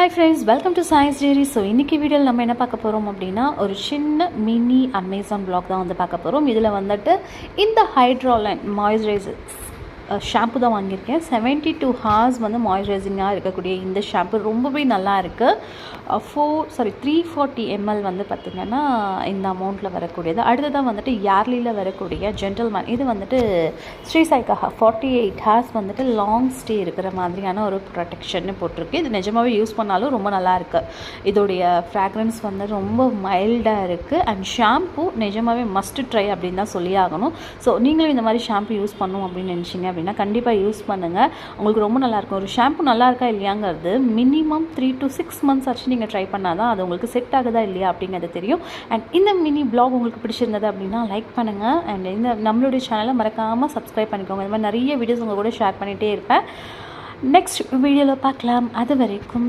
Hi friends, welcome to Science Diary. So இன்னைக்கு வீடியோவில் நம்ம என்ன பார்க்க போகிறோம் அப்படின்னா ஒரு சின்ன மினி அமேசான் பிளாக் தான் வந்து பார்க்க போகிறோம். இதில் வந்துட்டு இந்த ஹைட்ரோலைன் மாய்ஸ்சரைசர் ஷாம்பு தான் வாங்கியிருக்கேன். 72 ஹார்ஸ் வந்து மாய்ஸ்சரைசிங்காக இருக்கக்கூடிய இந்த ஷாம்பு ரொம்பவே நல்லா இருக்குது. 340 ml வந்து பார்த்திங்கன்னா இந்த அமௌண்ட்டில் வரக்கூடியது. அடுத்ததான் வந்துட்டு யார்லியில் வரக்கூடிய ஜென்டில்மேன், இது வந்துட்டு ஸ்ரீசாய்க்கா 48 ஹார்ஸ் வந்துட்டு லாங் ஸ்டே இருக்கிற மாதிரியான ஒரு ப்ரொடெக்ஷன்னு போட்டிருக்கு. இது நிஜமாகவே யூஸ் பண்ணாலும் ரொம்ப நல்லா இருக்குது. இதோடைய ஃப்ராக்ரன்ஸ் வந்து ரொம்ப மைல்டாக இருக்குது. அண்ட் ஷாம்பு நிஜமாகவே மஸ்ட் ட்ரை அப்படின்னு தான் சொல்லி ஆகணும். ஸோ நீங்களும் இந்த மாதிரி ஷாம்பு யூஸ் பண்ணணும் அப்படின்னு நினச்சிங்க அப்படின்னா கண்டிப்பாக யூஸ் பண்ணுங்கள். உங்களுக்கு ரொம்ப நல்லாயிருக்கும். ஒரு ஷாம்பு நல்லா இருக்கா இல்லையாங்கிறது மினிமம் 3 to 6 months ஆச்சு நீங்கள் ட்ரை பண்ணால் தான் அது உங்களுக்கு செட் ஆகுதா இல்லையா அப்படிங்கிறது தெரியும். அண்ட் இந்த மினி பிளாக் உங்களுக்கு பிடிச்சிருந்தது அப்படின்னா லைக் பண்ணுங்கள். அண்ட் இந்த நம்மளுடைய சேனலை மறக்காமல் சப்ஸ்கிரைப் பண்ணிக்கோங்க. இந்த மாதிரி நிறைய வீடியோஸ் உங்கள் கூட ஷேர் பண்ணிகிட்டே இருப்பேன். நெக்ஸ்ட் வீடியோவில் பார்க்கலாம். அது வரைக்கும்